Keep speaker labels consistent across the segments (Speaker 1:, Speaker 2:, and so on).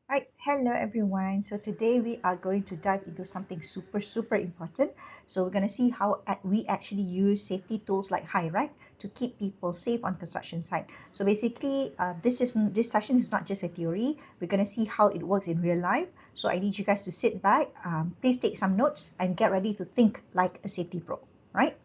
Speaker 1: Right, hello everyone. So today we are going to dive into something super important. So we're going to see how we actually use safety tools like Hirarc to keep people safe on construction site. So basically, this session is not just a theory. We're going to see how it works in real life. So I need you guys to sit back, please take some notes, and get ready to think like a safety pro. Right?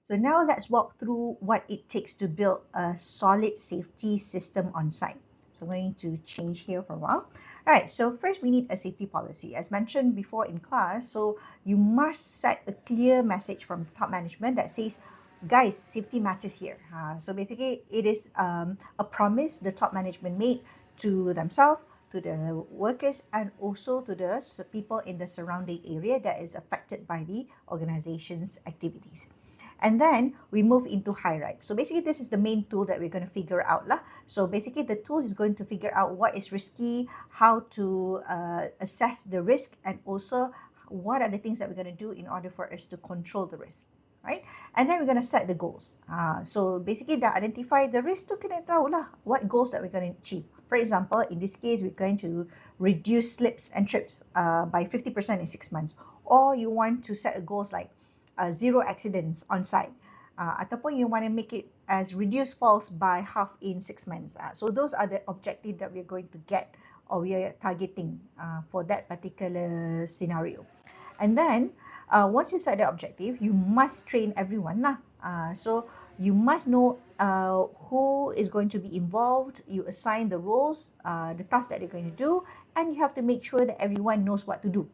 Speaker 1: So now let's walk through what it takes to build a solid safety system on site. So I'm going to change here for a while. All right, so first we need a safety policy. As mentioned before in class, so you must set a clear message from top management that says, guys, safety matters here. So basically, it is a promise the top management made to themselves, to the workers, and also to the people in the surrounding area that is affected by the organization's activities. And then we move into Hirarc. So basically, this is the main tool that we're going to figure out lah. So basically, the tool is going to figure out what is risky, how to assess the risk, and also what are the things that we're going to do in order for us to control the risk, right? And then we're going to set the goals. So basically, dah identify the risk tu kena tahu lah what goals that we're going to achieve. For example, in this case, we're going to reduce slips and trips by 50% in 6 months. Or you want to set a goals like zero accidents on site, ataupun you want to make it as reduced falls by half in 6 months. So those are the objective that we're going to get or we are targeting for that particular scenario. And then once you set the objective, you must train everyone lah. So you must know who is going to be involved. You assign the roles, the tasks that they're going to do, and you have to make sure that everyone knows what to do.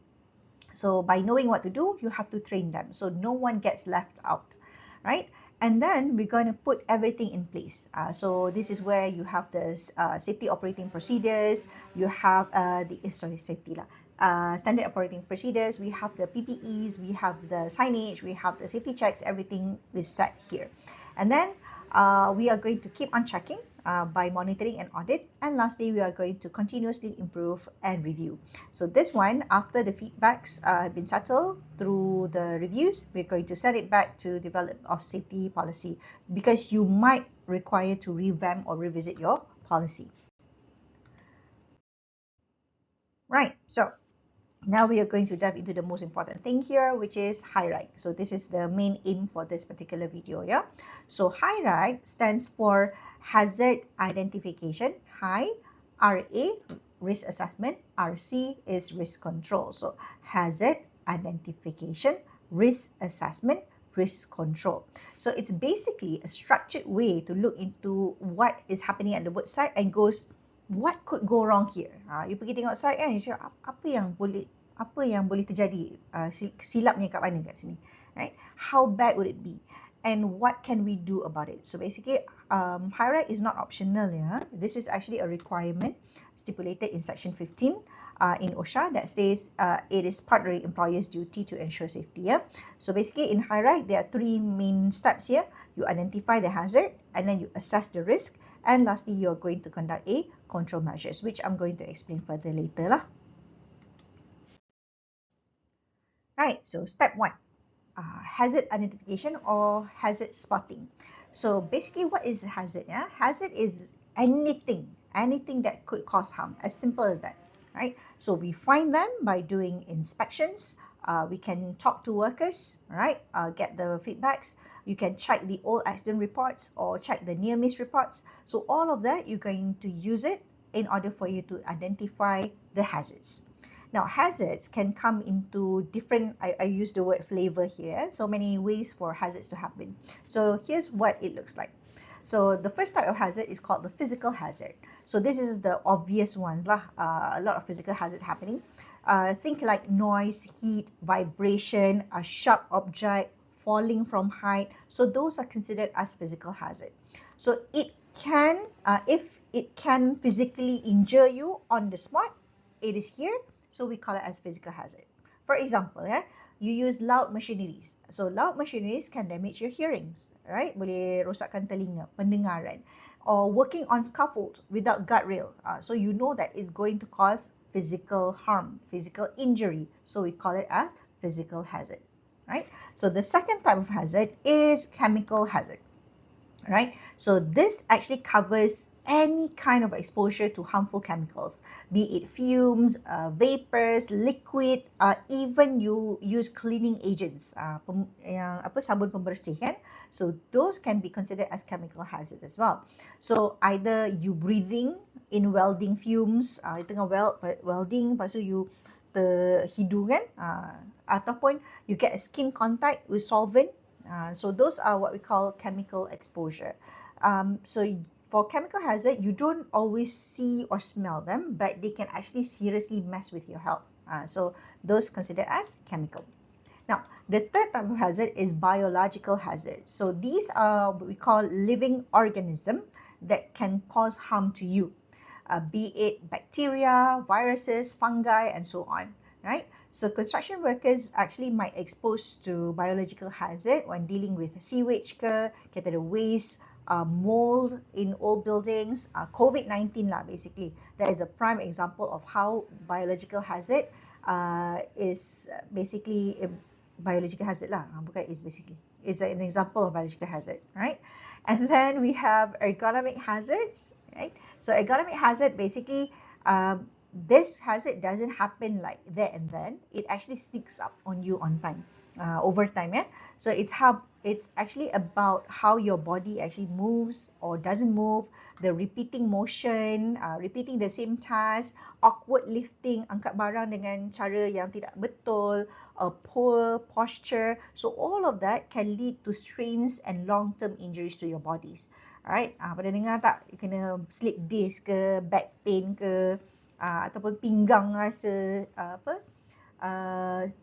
Speaker 1: So by knowing what to do, you have to train them. So no one gets left out, right? And then we're going to put everything in place. So this is where you have the safety operating procedures. You have safety lah. Standard operating procedures. We have the PPEs. We have the signage. We have the safety checks. Everything is set here. And then we are going to keep on checking by monitoring and audit. And lastly, we are going to continuously improve and review. So this one, after the feedbacks have been settled through the reviews, we're going to send it back to develop of safety policy because you might require to revamp or revisit your policy. Right, so now we are going to dive into the most important thing here, which is Hirarc. So this is the main aim for this particular video, yeah? So Hirarc stands for Hazard Identification. Hi, RA, Risk Assessment. RC is Risk Control. So Hazard Identification, Risk Assessment, Risk Control. So it's basically a structured way to look into what is happening at the work site and goes, what could go wrong here? You pergi tengok site kan, you cakap apa yang boleh terjadi, silapnya kat mana kat sini, right? How bad would it be? And what can we do about it? So basically, Hirarc is not optional. Yeah? This is actually a requirement stipulated in Section 15 in OSHA that says it is part of the employer's duty to ensure safety. Yeah? So basically, in Hirarc, there are three main steps here. You identify the hazard, and then you assess the risk, and lastly, you are going to conduct a control measures, which I'm going to explain further later lah. Right, so step one, hazard identification or hazard spotting. So basically, what is hazard? Yeah? Hazard is anything that could cause harm, as simple as that, right? So we find them by doing inspections. We can talk to workers, right? Get the feedbacks. You can check the old accident reports or check the near miss reports. So all of that, you're going to use it in order for you to identify the hazards. Now, hazards can come into different, I use the word flavor here, so many ways for hazards to happen. So here's what it looks like. So the first type of hazard is called the physical hazard. So this is the obvious ones lah. A lot of physical hazard happening. Think like noise, heat, vibration, a sharp object, falling from height. So those are considered as physical hazard. So it can, if it can physically injure you on the spot, it is here. So we call it as physical hazard. For example, you use loud machineries. So loud machineries can damage your hearings, right? Boleh rosakkan telinga, pendengaran. Or working on scaffold without guardrail. So you know that it's going to cause physical harm, physical injury. So we call it as physical hazard, right? So the second type of hazard is chemical hazard. right? So this actually covers any kind of exposure to harmful chemicals, be it fumes, vapors, liquid, even you use cleaning agents, yang apa sabun pembersih kan. So those can be considered as chemical hazard as well. So either you breathing in welding fumes, you tengah welding, lepas tu you terhidung kan, ataupun you get a skin contact with solvent. So those are what we call chemical exposure. So for chemical hazard, you don't always see or smell them, but they can actually seriously mess with your health. So those considered as chemical. Now, the third type of hazard is biological hazard. So these are what we call living organism that can cause harm to you, be it bacteria, viruses, fungi, and so on, right? So construction workers actually might expose to biological hazard when dealing with sewage ke, kita ada waste, mold in old buildings, COVID-19 lah basically. That is a prime example of how biological hazard is basically a biological hazard lah. Bukan is basically. Is an example of biological hazard, right? And then we have ergonomic hazards, right? So ergonomic hazard basically, this hazard doesn't happen like there and then. It actually sneaks up on you on time, over time, yeah. So it's actually about how your body actually moves or doesn't move, the repeating motion, repeating the same task, awkward lifting, angkat barang dengan cara yang tidak betul, poor posture. So all of that can lead to strains and long-term injuries to your bodies. Alright, pada dengar tak, kena slip disc ke, back pain ke, ataupun pinggang rasa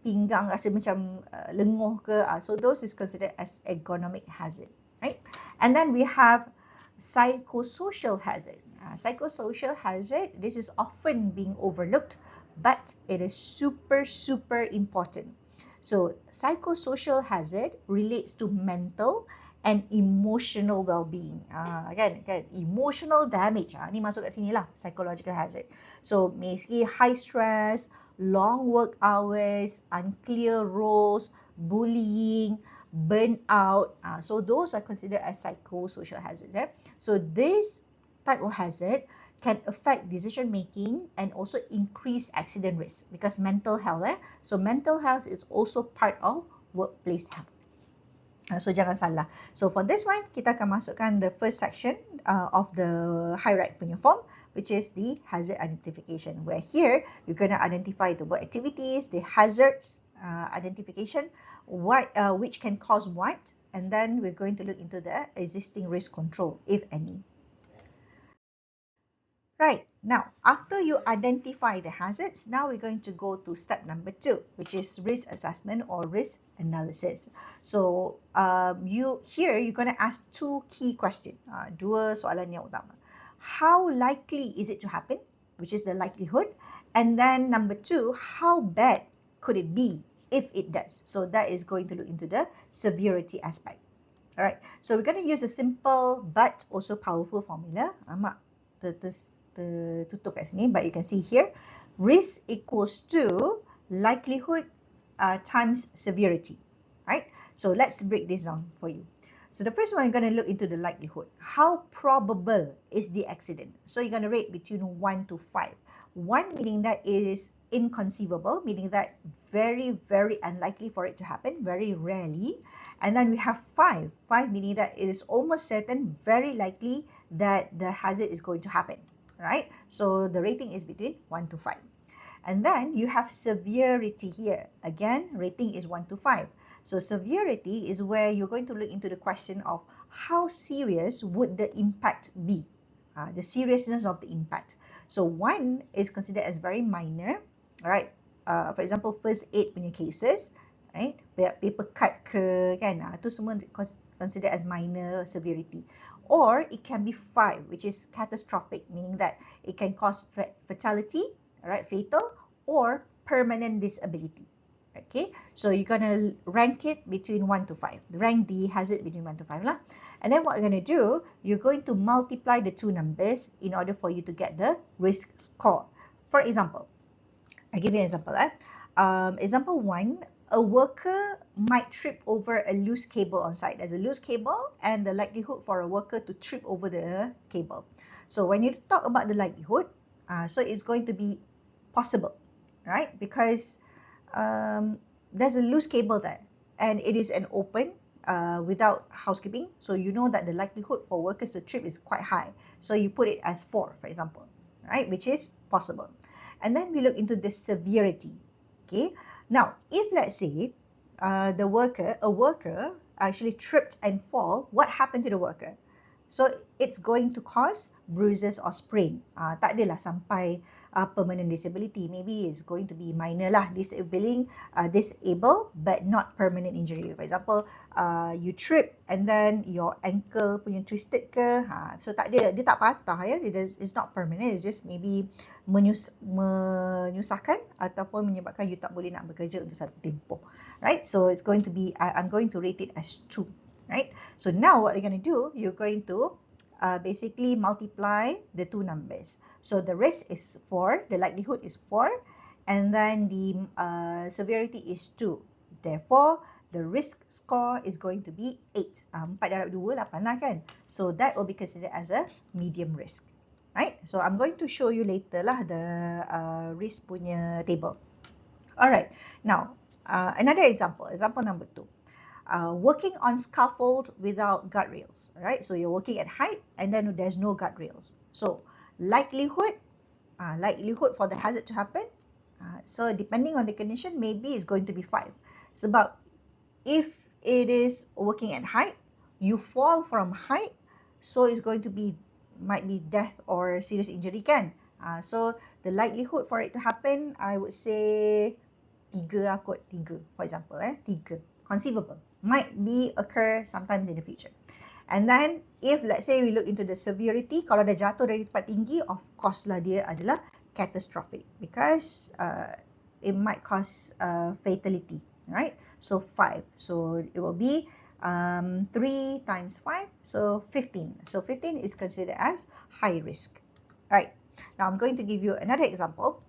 Speaker 1: pinggang rasa macam lenguh ke. So those is considered as ergonomic hazard, right? And then we have psychosocial hazard. Psychosocial hazard, this is often being overlooked, but it is super important. So psychosocial hazard relates to mental and emotional well-being. Kan emotional damage, ni masuk kat sini lah, psychological hazard. So basically high stress, long work hours, unclear roles, bullying, burnout. So those are considered as psychosocial hazards. So this type of hazard can affect decision making and also increase accident risk because mental health. So mental health is also part of workplace health. So jangan salah. So for this one, kita akan masukkan the first section of the Hirarc punya form, which is the hazard identification, where here you're going to identify the work activities, the hazards identification, which can cause what, and then we're going to look into the existing risk control, if any. Right, now after you identify the hazards, now we're going to go to step number 2, which is risk assessment or risk analysis. So you're going to ask two key questions, dua soalan yang utama. How likely is it to happen, which is the likelihood, and then number 2, how bad could it be if it does? So that is going to look into the severity aspect. All right, so we're going to use a simple but also powerful formula. Tutup kat sini, but you can see here, risk equals to likelihood times severity, right? So let's break this down for you. So the first one, you're going to look into the likelihood. How probable is the accident? So you're going to rate between 1 to 5. 1 meaning that it is inconceivable, meaning that very unlikely for it to happen, very rarely. And then we have 5. 5 meaning that it is almost certain, very likely that the hazard is going to happen. Right? So the rating is between 1 to 5. And then you have severity here. Again, rating is 1 to 5. So severity is where you're going to look into the question of how serious would the impact be, the seriousness of the impact. So 1 is considered as very minor, right? For example, first aid punya cases, right? Paper cut ke, kan? Itu semua considered as minor severity. Or it can be 5, which is catastrophic, meaning that it can cause fatality, right, fatal, or permanent disability. Okay, so you're going to rank it between 1 to 5. Rank the hazard between 1 to 5 lah. And then what you're going to do, you're going to multiply the two numbers in order for you to get the risk score. For example, I'll give you an example. Example 1, a worker might trip over a loose cable on site. There's a loose cable and the likelihood for a worker to trip over the cable. So when you talk about the likelihood, so it's going to be possible, right? Because there's a loose cable there and it is an open without housekeeping. So you know that the likelihood for workers to trip is quite high. So you put it as 4, for example, right? Which is possible. And then we look into the severity. Okay. Now, if let's say a worker actually tripped and fall, what happened to the worker? So it's going to cause bruises or sprain. Tak adalah sampai permanent disability. Maybe it's going to be minor lah, disable but not permanent injury. For example, you trip and then your ankle punya twisted ke. So tak ada, dia tak patah ya. It's not permanent. It's just maybe menyusahkan ataupun menyebabkan you tak boleh nak bekerja untuk satu tempoh. Right? So it's going to be, I'm going to rate it as 2. Right? So now what you're going to do, you're going to basically multiply the two numbers. So the risk is 4, the likelihood is 4, and then the severity is 2. Therefore, the risk score is going to be 8. 4 darab 2, 8 lah kan. So that will be considered as a medium risk. Right? So I'm going to show you later lah the risk punya table. Alright, now another example number 2. Working on scaffold without guardrails, right? So you're working at height and then there's no guardrails. So likelihood for the hazard to happen, so depending on the condition, maybe it's going to be 5. Sebab if it is working at height, you fall from height, so it's going to be, might be death or serious injury kan. So the likelihood for it to happen, I would say 3 lah kot, 3 for example, 3. Conceivable, might be occur sometimes in the future. And then if let's say we look into the severity, kalau dah jatuh dari tempat tinggi, of course lah dia adalah catastrophic because it might cause fatality, right? So 5, so it will be 3 times 5, so 15. So 15 is considered as high risk, right? Now I'm going to give you another example.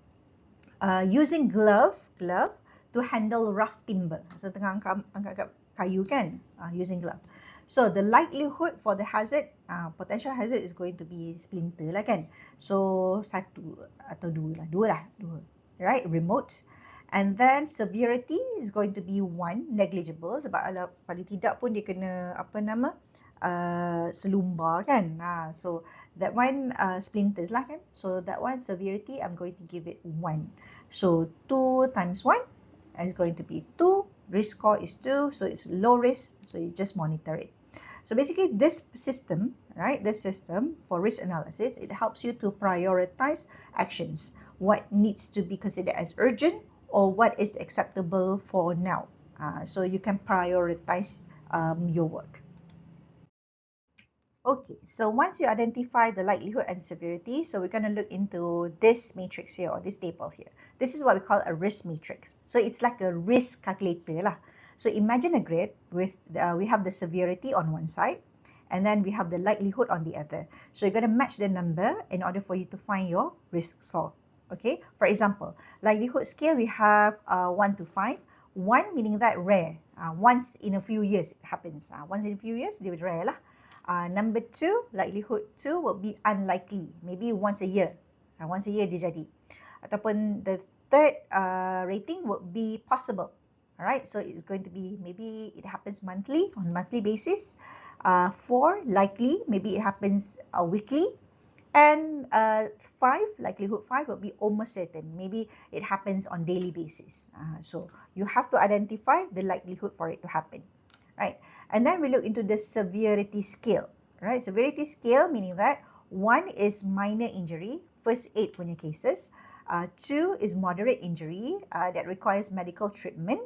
Speaker 1: Using glove to handle rough timber. So tengah angkat kayu kan, using glove. So the likelihood for the hazard, potential hazard is going to be splinter lah kan. So 1 atau 2 lah, 2, right? Remote. And then severity is going to be 1, negligible. Sebab paling tidak pun dia kena selumbar kan. So that one splinters lah kan. So that one severity, I'm going to give it 1. So 2 times 1 is going to be 2. Risk score is 2, so it's low risk, so you just monitor it. So basically this system, right, this system for risk analysis, it helps you to prioritize actions, what needs to be considered as urgent or what is acceptable for now. So you can prioritize your work. Okay, so once you identify the likelihood and severity, so we're going to look into this matrix here or this table here. This is what we call a risk matrix. So it's like a risk calculator lah. So imagine a grid with, we have the severity on one side and then we have the likelihood on the other. So you're going to match the number in order for you to find your risk score. Okay, for example, likelihood scale we have 1 to 5. 1 meaning that rare, once in a few years it happens. Once in a few years, they would rare lah. Number 2, likelihood 2 will be unlikely, maybe once a year. Once a year dia jadi. Ataupun the third rating would be possible. Alright, so it's going to be, maybe it happens monthly, on monthly basis. 4, likely, maybe it happens weekly. And 5, likelihood 5 will be almost certain. Maybe it happens on daily basis. So you have to identify the likelihood for it to happen. Right, and then we look into the severity scale. Right, severity scale meaning that 1 is minor injury, first aid punya cases. 2 is moderate injury that requires medical treatment.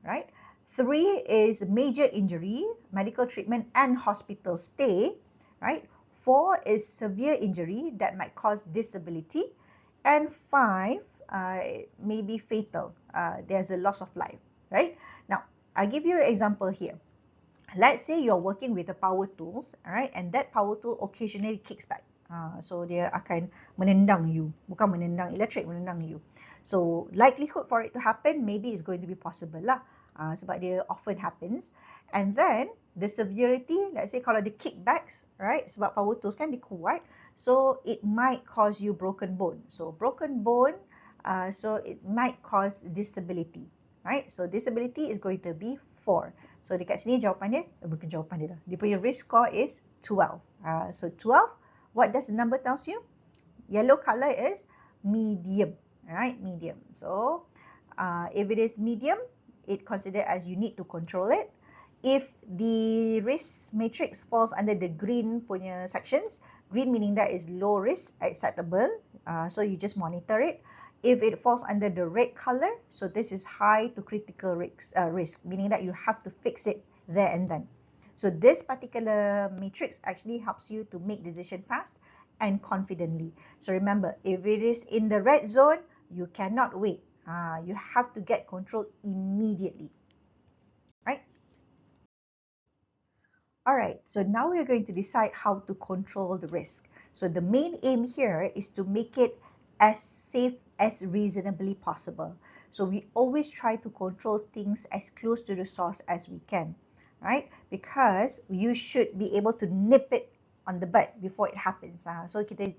Speaker 1: Right, 3 is major injury, medical treatment and hospital stay. Right, 4 is severe injury that might cause disability, and 5 may be fatal. There's a loss of life. Right, now I'll give you an example here. Let's say you're working with the power tools, alright, and that power tool occasionally kicks back. So dia akan menendang you, bukan menendang elektrik, menendang you. So likelihood for it to happen, maybe it's going to be possible lah. sebab dia often happens. And then the severity, let's say kalau the kickbacks, right, sebab power tools kan dia kuat, so it might cause you broken bone. So broken bone, so it might cause disability, right? So disability is going to be 4. So dekat sini jawapan dia, bukan jawapan dia lah. Dia punya risk score is 12. So 12, what does the number tells you? Yellow color is medium, right? Medium. So if it is medium, it considered as you need to control it. If the risk matrix falls under the green punya sections, green meaning that is low risk, acceptable, so you just monitor it. If it falls under the red color, so this is high to critical risk, meaning that you have to fix it there and then. So this particular matrix actually helps you to make decision fast and confidently. So remember, if it is in the red zone, you cannot wait. You have to get control immediately, right? All right, so now we're going to decide how to control the risk. So the main aim here is to make it as safe as reasonably possible. So we always try to control things as close to the source as we can, right? Because you should be able to nip it on the bud before it happens. So kita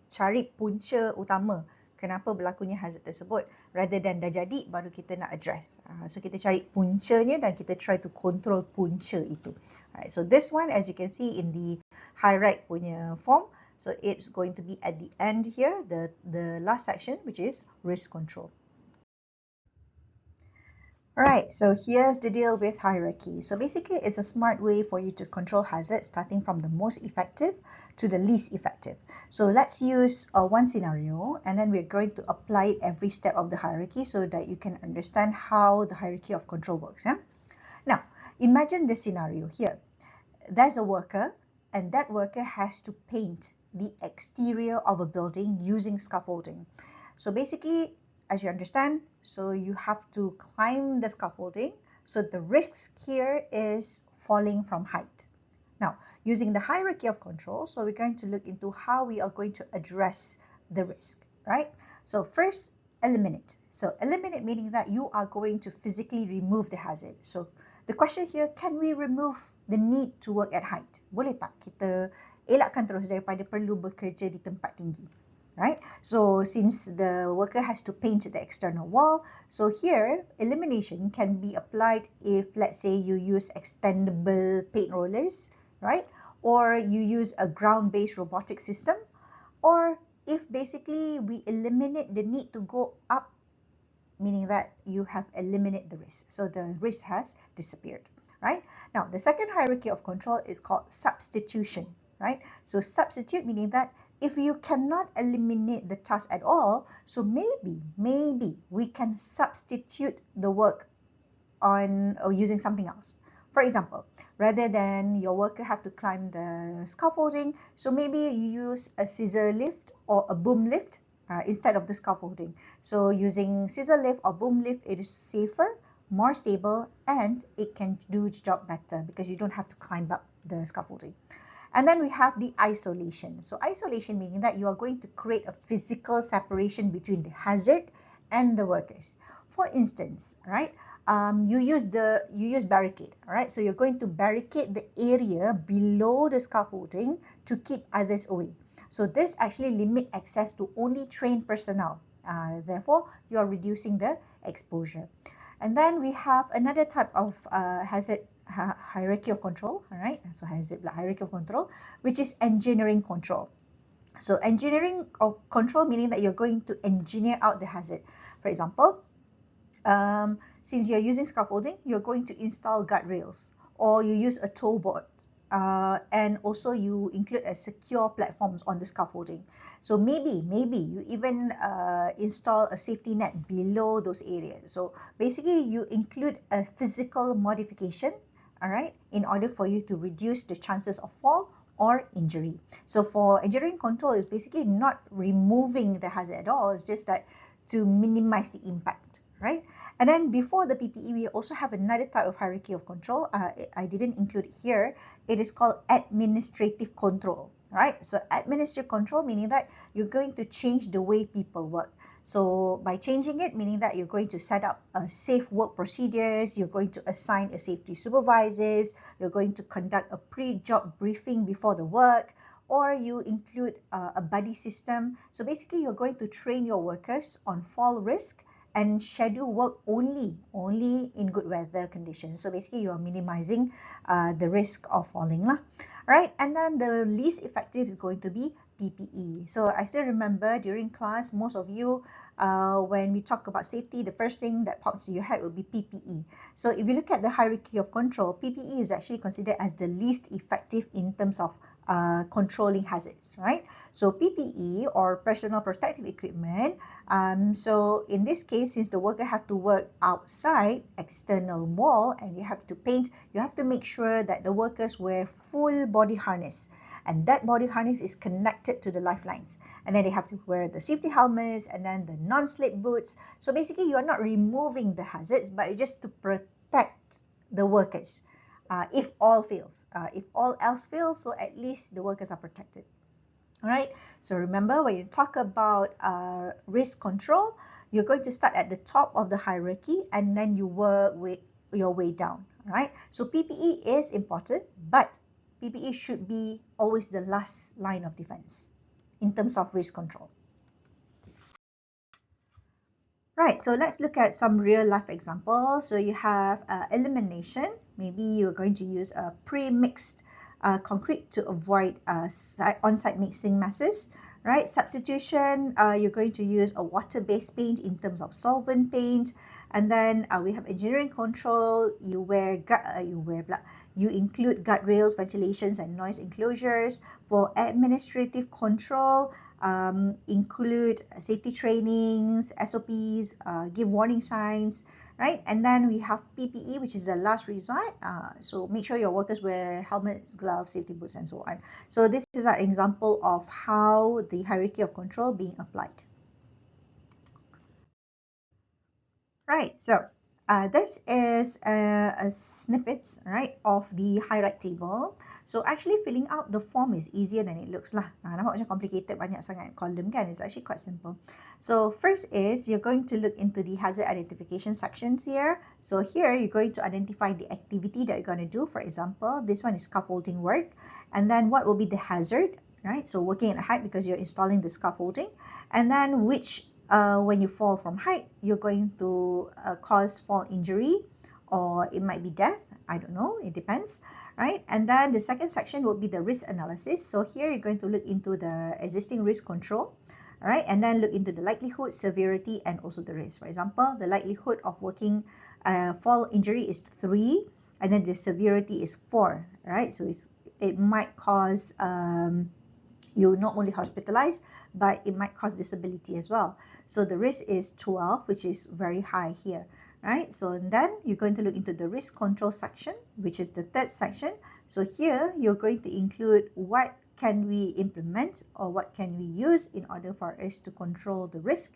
Speaker 1: cari punca utama kenapa berlakunya hazard tersebut, rather than dah jadi baru kita nak address. So kita cari puncanya dan kita try to control punca itu. Alright, so this one, as you can see in the Hirarc punya form, so it's going to be at the end here, the last section, which is risk control. Alright, so here's the deal with hierarchy. So basically, it's a smart way for you to control hazards, starting from the most effective to the least effective. So let's use one scenario, and then we're going to apply it every step of the hierarchy so that you can understand how the hierarchy of control works. Yeah? Now, imagine this scenario here. There's a worker, and that worker has to paint the exterior of a building using scaffolding. So basically, as you understand, so you have to climb the scaffolding. So the risk here is falling from height. Now, using the hierarchy of control, so we're going to look into how we are going to address the risk, right? So first, eliminate. So eliminate meaning that you are going to physically remove the hazard. So the question here, can we remove the need to work at height? Boleh tak kita elakkan terus daripada perlu bekerja di tempat tinggi? Right? So since the worker has to paint the external wall, so here elimination can be applied if, let's say, you use extendable paint rollers, right? Or you use a ground-based robotic system, or if basically we eliminate the need to go up, meaning that you have eliminated the risk. So the risk has disappeared, right? Now, the second hierarchy of control is called substitution, right? So substitute meaning that if you cannot eliminate the task at all, so maybe we can substitute the work on or using something else. For example, rather than your worker have to climb the scaffolding, so maybe you use a scissor lift or a boom lift instead of the scaffolding. So using scissor lift or boom lift, it is safer, more stable, and it can do its job better because you don't have to climb up the scaffolding. And then we have the isolation. So isolation meaning that you are going to create a physical separation between the hazard and the workers. For instance, right, you use barricade, all right? So you're going to barricade the area below the scaffolding to keep others away. So this actually limit access to only trained personnel. Therefore, you are reducing the exposure. And then we have another type of hazard hierarchy of control, all right? So hazard hierarchy of control, which is engineering control. So engineering of control meaning that you're going to engineer out the hazard. For example, since you're using scaffolding, you're going to install guardrails, or you use a tow board, and also you include a secure platforms on the scaffolding. So maybe you even install a safety net below those areas. So basically you include a physical modification, all right, in order for you to reduce the chances of fall or injury. So for engineering control is basically not removing the hazard at all, it's just that to minimize the impact, right? And then before the PPE, we also have another type of hierarchy of control. I didn't include it here. It is called administrative control, right? So administrative control meaning that you're going to change the way people work. So by changing it, meaning that you're going to set up safe work procedures, you're going to assign a safety supervisors, you're going to conduct a pre-job briefing before the work, or you include a buddy system. So basically, you're going to train your workers on fall risk and schedule work only in good weather conditions. So basically, you're minimizing the risk of falling lah. Right, and then the least effective is going to be PPE. So I still remember during class, most of you, when we talk about safety, the first thing that pops in your head will be PPE. So if you look at the hierarchy of control, PPE is actually considered as the least effective in terms of controlling hazards, right? So PPE, or personal protective equipment, so in this case, since the worker have to work outside external wall and you have to paint, you have to make sure that the workers wear full body harness, and that body harness is connected to the lifelines, and then they have to wear the safety helmets and then the non-slip boots. So basically, you are not removing the hazards, but just to protect the workers. If all fails, if all else fails, so at least the workers are protected. All right, so remember, when you talk about risk control, you're going to start at the top of the hierarchy and then you work with your way down. All right, so PPE is important, but PPE should be always the last line of defense in terms of risk control. Right, so let's look at some real life examples. So you have elimination. Maybe you're going to use a pre-mixed concrete to avoid on-site mixing messes. Right, substitution, you're going to use a water-based paint in terms of solvent paint. And then we have engineering control. You include guardrails, ventilations, and noise enclosures. For administrative control, include safety trainings, SOPs, give warning signs, right? And then we have PPE, which is the last resort. So make sure your workers wear helmets, gloves, safety boots, and so on. So this is an example of how the hierarchy of control being applied. Right, so this is a snippet, right, of the Hirarc table. So actually filling out the form is easier than it looks lah. Nampak macam complicated, banyak sangat column kan? It's actually quite simple. So first is you're going to look into the hazard identification sections here. So here you're going to identify the activity that you're going to do. For example, this one is scaffolding work. And then what will be the hazard, right? So working at height because you're installing the scaffolding. And then which when you fall from height, you're going to cause fall injury, or it might be death. I don't know. It depends, right? And then the second section will be the risk analysis. So here you're going to look into the existing risk control, all right? And then look into the likelihood, severity, and also the risk. For example, the likelihood of working fall injury is 3, and then the severity is 4, right? So it might cause you not only hospitalized, but it might cause disability as well. So the risk is 12, which is very high here, right? So then you're going to look into the risk control section, which is the third section. So here you're going to include what can we implement or what can we use in order for us to control the risk,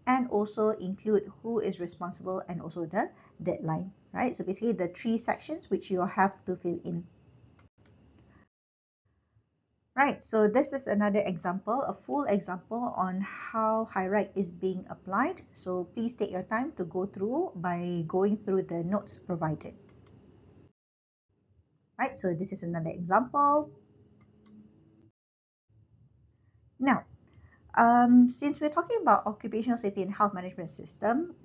Speaker 1: and also include who is responsible and also the deadline, right? So basically the 3 sections which you have to fill in. Right, so this is another example, a full example on how Hirarc is being applied. So please take your time to go through by going through the notes provided. Right, so this is another example. Now, since we're talking about occupational safety and health management system,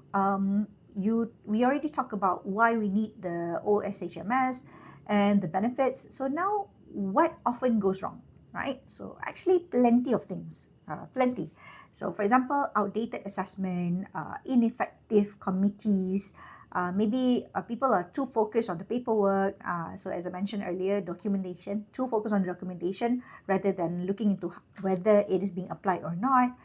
Speaker 1: we already talked about why we need the OSHMS and the benefits. So now, what often goes wrong? Right? So actually plenty of things, plenty. So for example, outdated assessment, ineffective committees, maybe people are too focused on the paperwork. So as I mentioned earlier, documentation, too focused on the documentation rather than looking into whether it is being applied or not.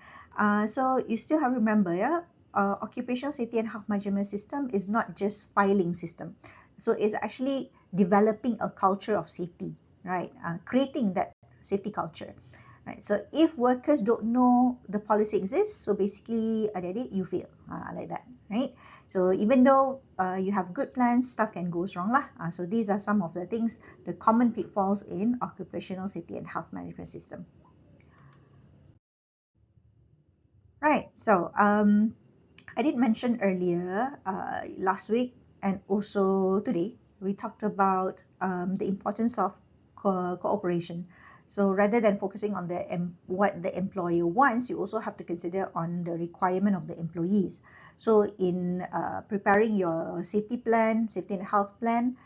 Speaker 1: So you still have to remember, yeah, occupational safety and health management system is not just filing system. So it's actually developing a culture of safety, right? Creating that safety culture, right? So if workers don't know the policy exists, so basically you fail, like that, right? So even though you have good plans, stuff can go wrong lah. So these are some of the things, the common pitfalls in occupational safety and health management system. Right, so I did mention earlier last week and also today, we talked about the importance of cooperation. So rather than focusing on what the employer wants, you also have to consider on the requirement of the employees. So in preparing your safety plan, safety and health plan,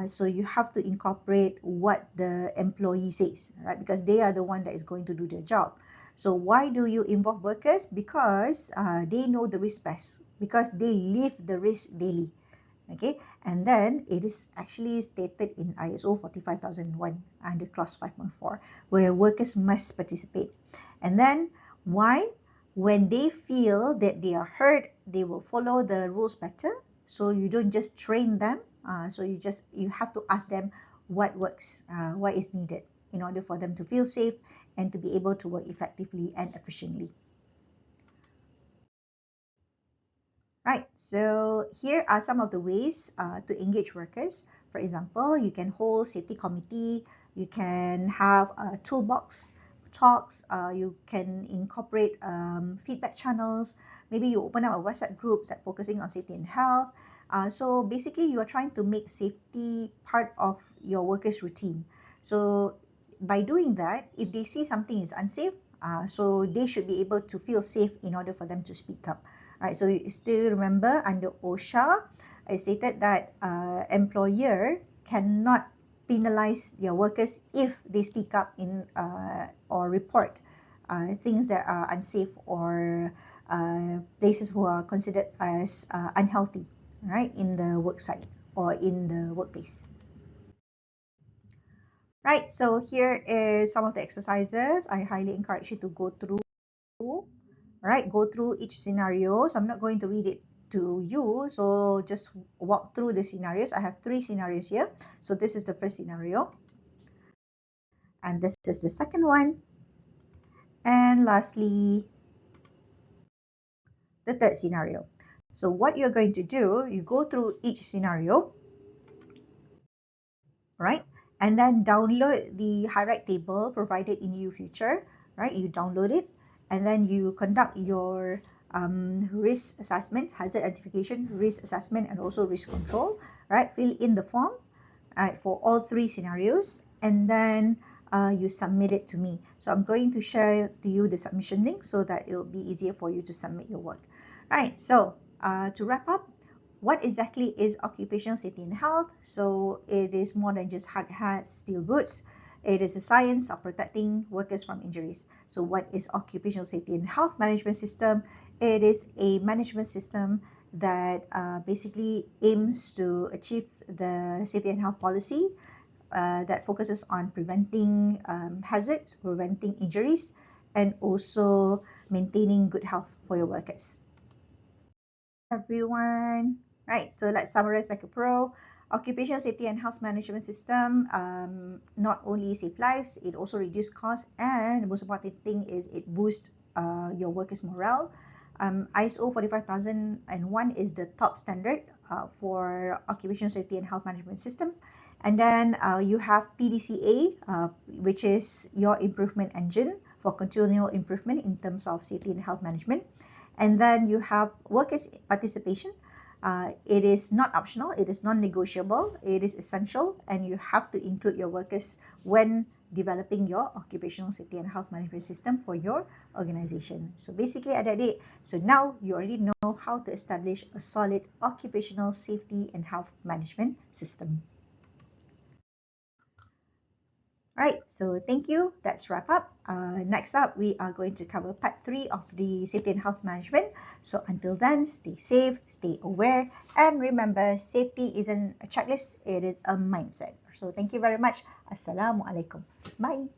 Speaker 1: so you have to incorporate what the employee says, right? Because they are the one that is going to do their job. So why do you involve workers? Because they know the risk best, because they live the risk daily. Okay, and then it is actually stated in ISO 45001 under clause 5.4 where workers must participate. And then why? When they feel that they are heard, they will follow the rules better. So you don't just train them. So you have to ask them what works, what is needed in order for them to feel safe and to be able to work effectively and efficiently. Right, so here are some of the ways to engage workers. For example, you can hold safety committee, you can have a toolbox talks, you can incorporate feedback channels, maybe you open up a WhatsApp group that focusing on safety and health. So basically you are trying to make safety part of your workers' routine. So by doing that, if they see something is unsafe, so they should be able to feel safe in order for them to speak up. Right, so you still remember under OSHA, it stated that employer cannot penalize their workers if they speak up in or report things that are unsafe or places who are considered as unhealthy, right, in the work site or in the workplace. Right, so here is some of the exercises. I highly encourage you to go through. Right, go through each scenario. So I'm not going to read it to you, so just walk through the scenarios. I have 3 scenarios here. So this is the first scenario, and this is the second one, and lastly the third scenario. So what you're going to do, you go through each scenario, right, and then download the Hirarc table provided in UFuture, right? You download it and then you conduct your risk assessment, hazard identification, risk assessment, and also risk control, right? Fill in the form for all 3 scenarios, and then you submit it to me. So I'm going to share to you the submission link so that it will be easier for you to submit your work. Right, so to wrap up, what exactly is occupational safety and health? So it is more than just hard hats, steel boots. It is a science of protecting workers from injuries. So what is occupational safety and health management system? It is a management system that basically aims to achieve the safety and health policy that focuses on preventing hazards, preventing injuries, and also maintaining good health for your workers. Everyone. Right, so let's summarize like a pro. Occupational safety and health management system not only save lives, it also reduce costs, and the most important thing is it boosts your workers' morale. ISO 45001 is the top standard for occupational safety and health management system. And then you have PDCA, which is your improvement engine for continual improvement in terms of safety and health management. And then you have workers' participation. It is not optional, it is non-negotiable, it is essential, and you have to include your workers when developing your occupational safety and health management system for your organization. So basically, adik-adik, so now you already know how to establish a solid occupational safety and health management system. Alright, so thank you. That's wrap up. Next up, we are going to cover part 3 of the safety and health management. So until then, stay safe, stay aware, and remember, safety isn't a checklist, it is a mindset. So thank you very much. Assalamualaikum. Bye.